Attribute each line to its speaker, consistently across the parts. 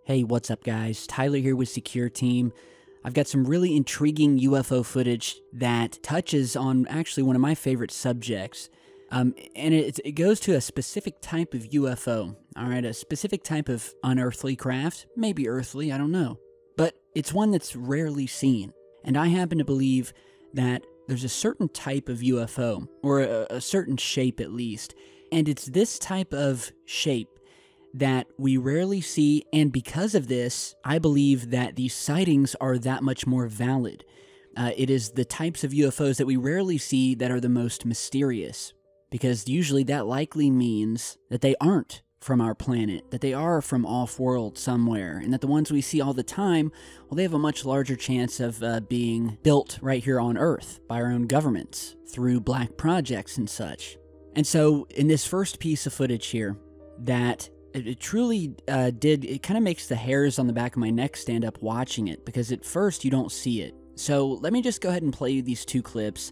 Speaker 1: Hey, what's up, guys? Tyler here with Secure Team. I've got some really intriguing UFO footage that touches on actually one of my favorite subjects. And it goes to a specific type of UFO, all right? A specific type of unearthly craft, maybe earthly, I don't know. But it's one that's rarely seen. And I happen to believe that there's a certain type of UFO, or a certain shape at least, and it's this type of shape that we rarely see, and because of this, I believe that these sightings are that much more valid. It is the types of UFOs that we rarely see that are the most mysterious, because usually that likely means that they aren't from our planet, that they are from off-world somewhere, and that the ones we see all the time, well, they have a much larger chance of being built right here on Earth by our own governments, through black projects and such. And so, in this first piece of footage here, that it truly it kind of makes the hairs on the back of my neck stand up watching it, because at first you don't see it. So let me just go ahead and play you these two clips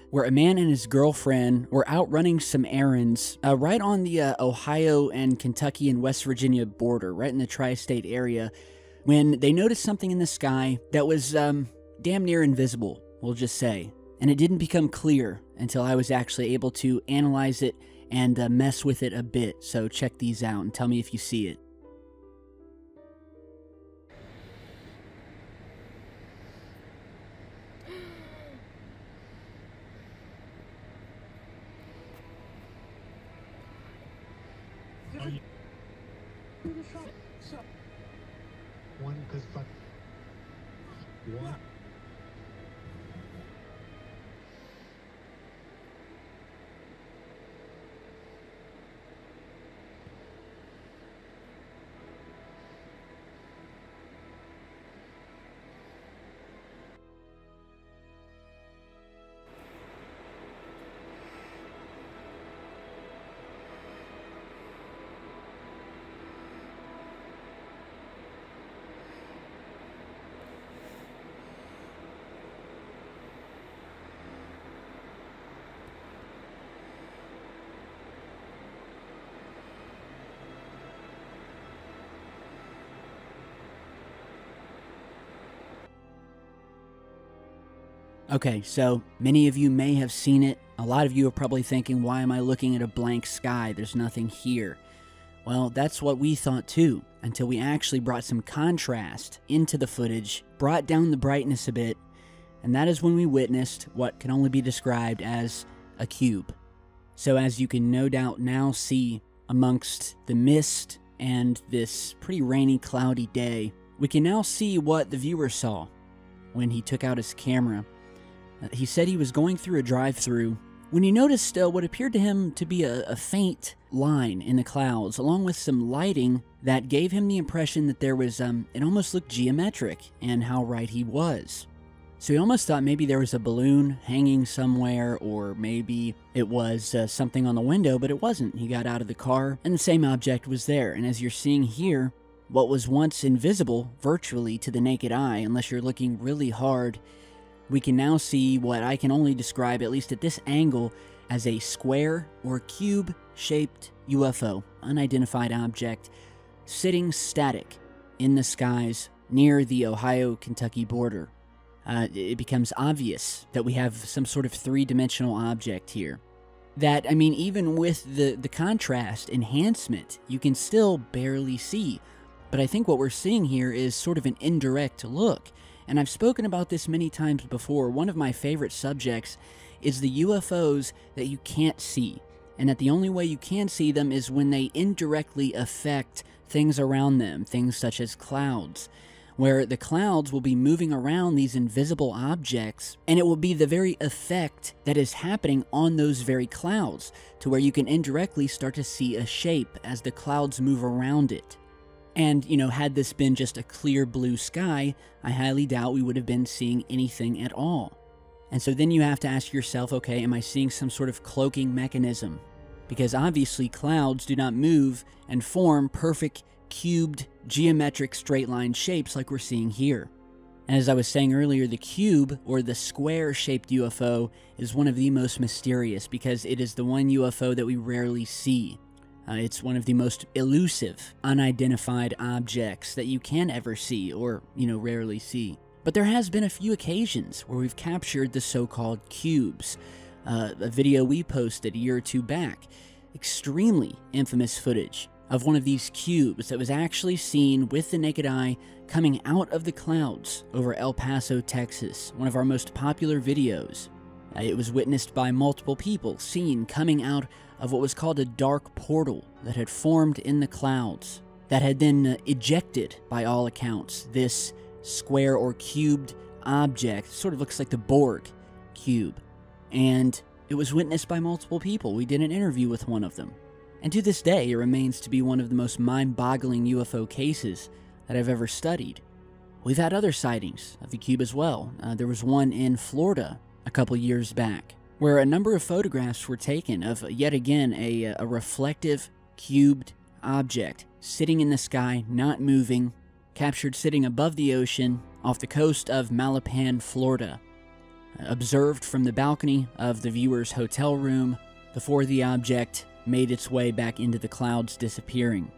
Speaker 1: where a man and his girlfriend were out running some errands right on the Ohio and Kentucky and West Virginia border, right in the tri-state area, when they noticed something in the sky that was damn near invisible, we'll just say. And it didn't become clear until I was actually able to analyze it and mess with it a bit. So check these out and tell me if you see it.
Speaker 2: One, because one.
Speaker 1: Okay, so many of you may have seen it. A lot of you are probably thinking, why am I looking at a blank sky? There's nothing here. Well, that's what we thought too, until we actually brought some contrast into the footage, brought down the brightness a bit, and that is when we witnessed what can only be described as a cube. So as you can no doubt now see amongst the mist and this pretty rainy, cloudy day, we can now see what the viewer saw when he took out his camera. He said he was going through a drive-thru when he noticed what appeared to him to be a faint line in the clouds, along with some lighting that gave him the impression that there was, it almost looked geometric, and how right he was. So he almost thought maybe there was a balloon hanging somewhere, or maybe it was something on the window, but it wasn't. He got out of the car, and the same object was there, and as you're seeing here, what was once invisible virtually to the naked eye, unless you're looking really hard, we can now see what I can only describe, at least at this angle, as a square or cube-shaped UFO, unidentified object, sitting static in the skies near the Ohio-Kentucky border. It becomes obvious that we have some sort of three-dimensional object here. That, I mean, even with the contrast enhancement, you can still barely see. But I think what we're seeing here is sort of an indirect look. And I've spoken about this many times before. One of my favorite subjects is the UFOs that you can't see, and that the only way you can see them is when they indirectly affect things around them, things such as clouds, where the clouds will be moving around these invisible objects, and it will be the very effect that is happening on those very clouds, to where you can indirectly start to see a shape as the clouds move around it. And, you know, had this been just a clear blue sky, I highly doubt we would have been seeing anything at all. And so then you have to ask yourself, okay, am I seeing some sort of cloaking mechanism? Because obviously clouds do not move and form perfect, cubed, geometric straight-line shapes like we're seeing here. And as I was saying earlier, the cube, or the square-shaped UFO, is one of the most mysterious because it is the one UFO that we rarely see. It's one of the most elusive, unidentified objects that you can ever see or, rarely see. But there has been a few occasions where we've captured the so-called cubes. A video we posted a year or two back, extremely infamous footage of one of these cubes that was actually seen with the naked eye coming out of the clouds over El Paso, Texas, one of our most popular videos. It was witnessed by multiple people, seen coming out of what was called a dark portal that had formed in the clouds, that had then ejected, by all accounts, this square or cubed object. Sort of looks like the Borg cube. And it was witnessed by multiple people. We did an interview with one of them. And to this day, it remains to be one of the most mind-boggling UFO cases that I've ever studied. We've had other sightings of the cube as well. There was one in Florida a couple years back, where a number of photographs were taken of, yet again, a reflective, cubed object sitting in the sky, not moving, captured sitting above the ocean off the coast of Malapan, Florida. Observed from the balcony of the viewer's hotel room before the object made its way back into the clouds, disappearing.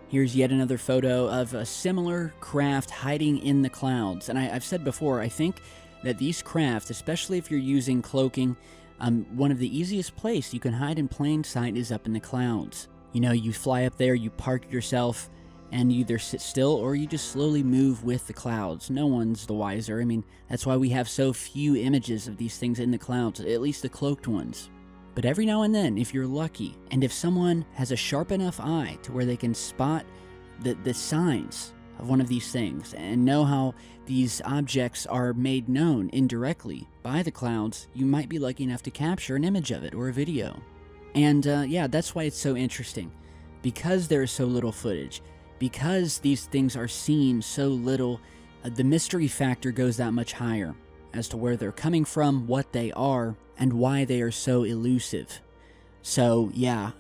Speaker 1: Here's yet another photo of a similar craft hiding in the clouds. And I've said before, I think that these craft, especially if you're using cloaking, one of the easiest place you can hide in plain sight is up in the clouds. You fly up there, you park yourself, and you either sit still or you just slowly move with the clouds. No one's the wiser. I mean, that's why we have so few images of these things in the clouds, at least the cloaked ones. But every now and then, if you're lucky, and if someone has a sharp enough eye to where they can spot the signs of one of these things and know how these objects are made known indirectly by the clouds, you might be lucky enough to capture an image of it or a video. And yeah, that's why it's so interesting. Because there is so little footage, because these things are seen so little, the mystery factor goes that much higher as to where they're coming from, what they are, and why they are so elusive. So yeah,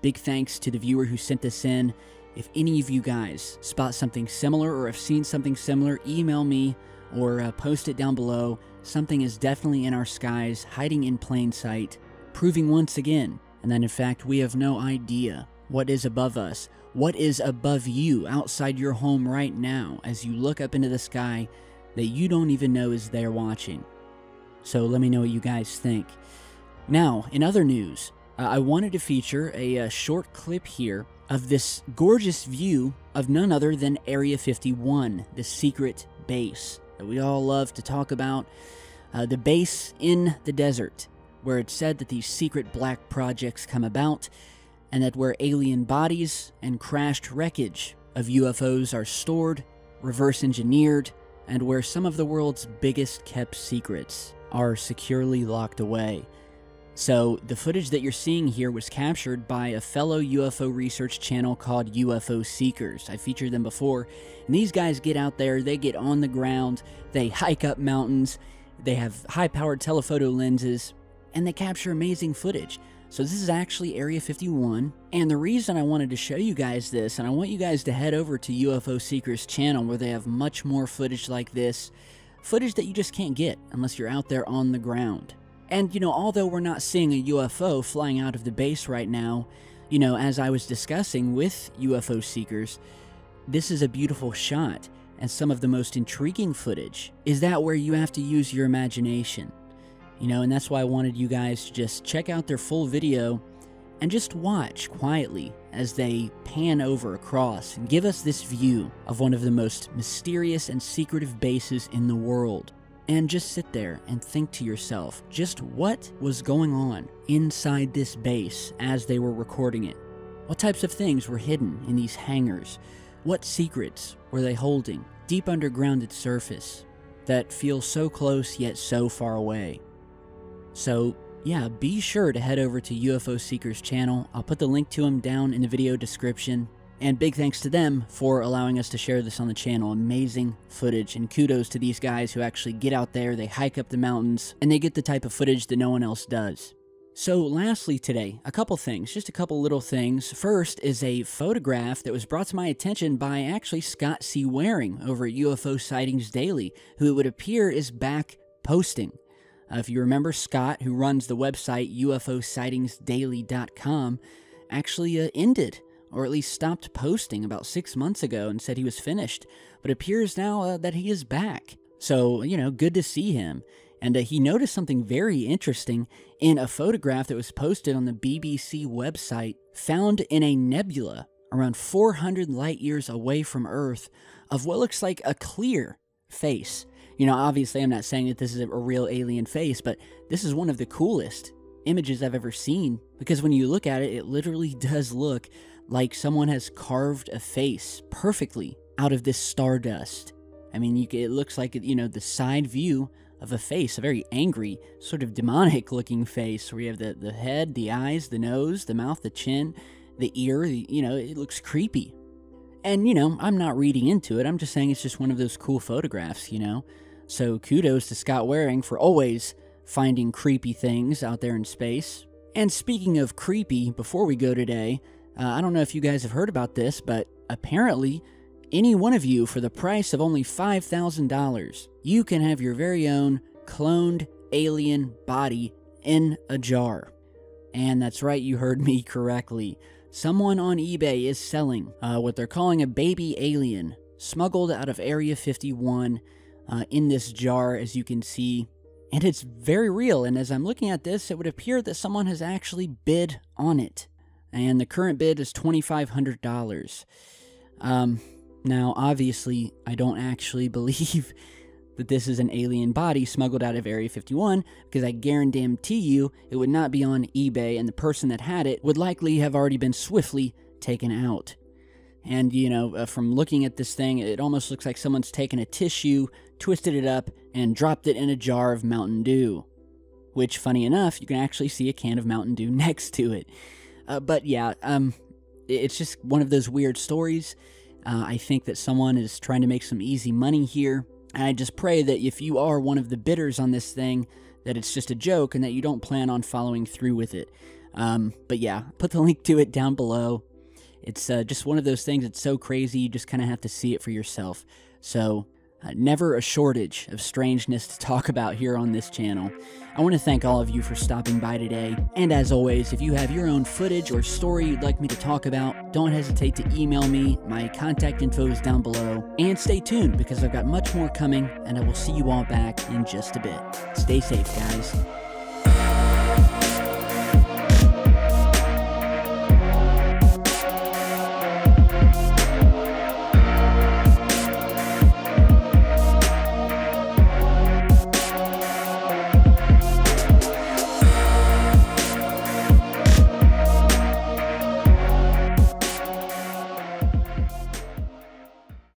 Speaker 1: big thanks to the viewer who sent this in. If any of you guys spot something similar or have seen something similar, email me or post it down below. Something is definitely in our skies, hiding in plain sight, proving once again, and that in fact we have no idea what is above us, what is above you outside your home right now as you look up into the sky that you don't even know is there watching. So let me know what you guys think. Now, in other news, I wanted to feature a short clip here of this gorgeous view of none other than Area 51, the secret base that we all love to talk about. The base in the desert, where it's said that these secret black projects come about, and that where alien bodies and crashed wreckage of UFOs are stored, reverse engineered, and where some of the world's biggest kept secrets are securely locked away. So the footage that you're seeing here was captured by a fellow UFO research channel called UFO Seekers. I featured them before, and these guys get out there, they get on the ground, they hike up mountains, they have high-powered telephoto lenses, and they capture amazing footage. So this is actually Area 51, and the reason I wanted to show you guys this, and I want you guys to head over to UFO Seekers channel where they have much more footage like this, footage that you just can't get unless you're out there on the ground. And, although we're not seeing a UFO flying out of the base right now, as I was discussing with UFO Seekers, this is a beautiful shot, and some of the most intriguing footage is that where you have to use your imagination. And that's why I wanted you guys to just check out their full video and just watch quietly as they pan over across and give us this view of one of the most mysterious and secretive bases in the world. And just sit there and think to yourself just what was going on inside this base as they were recording it. What types of things were hidden in these hangars? What secrets were they holding deep underground its surface that feels so close yet so far away? So yeah, be sure to head over to UFO Seekers channel. I'll put the link to them down in the video description. And big thanks to them for allowing us to share this on the channel. Amazing footage, and kudos to these guys who actually get out there, they hike up the mountains, and they get the type of footage that no one else does. So lastly today, a couple things, just a couple little things. First is a photograph that was brought to my attention by actually Scott C. Waring over at UFO Sightings Daily, who it would appear is back posting. If you remember, Scott, who runs the website UFOsightingsdaily.com, actually ended, or at least stopped posting about 6 months ago and said he was finished, but it appears now that he is back. So, good to see him. And he noticed something very interesting in a photograph that was posted on the BBC website, found in a nebula around 400 light years away from Earth, of what looks like a clear face. Obviously I'm not saying that this is a real alien face, but this is one of the coolest images I've ever seen, because when you look at it, it literally does look like someone has carved a face perfectly out of this stardust. I mean, it looks like, the side view of a face, a very angry, sort of demonic-looking face, where you have the head, the eyes, the nose, the mouth, the chin, the ear, it looks creepy. And, I'm not reading into it, I'm just saying it's just one of those cool photographs, So kudos to Scott Waring for always finding creepy things out there in space. And speaking of creepy, before we go today, I don't know if you guys have heard about this, but apparently, any one of you, for the price of only $5,000, you can have your very own cloned alien body in a jar. And that's right, you heard me correctly. Someone on eBay is selling what they're calling a baby alien, smuggled out of Area 51 in this jar, as you can see. And it's very real, and as I'm looking at this, it would appear that someone has actually bid on it. And the current bid is $2,500. Now, obviously, I don't actually believe that this is an alien body smuggled out of Area 51, because I guarantee you it would not be on eBay, and the person that had it would likely have already been swiftly taken out. And, from looking at this thing, it almost looks like someone's taken a tissue, twisted it up, and dropped it in a jar of Mountain Dew. Which, funny enough, you can actually see a can of Mountain Dew next to it. But yeah, it's just one of those weird stories. I think that someone is trying to make some easy money here. And I just pray that if you are one of the bidders on this thing, that it's just a joke and that you don't plan on following through with it. But yeah, put the link to it down below. It's just one of those things that's so crazy, you just kind of have to see it for yourself. So, never a shortage of strangeness to talk about here on this channel. I want to thank all of you for stopping by today. And as always, if you have your own footage or story you'd like me to talk about, don't hesitate to email me. My contact info is down below. And stay tuned, because I've got much more coming, and I will see you all back in just a bit. Stay safe, guys.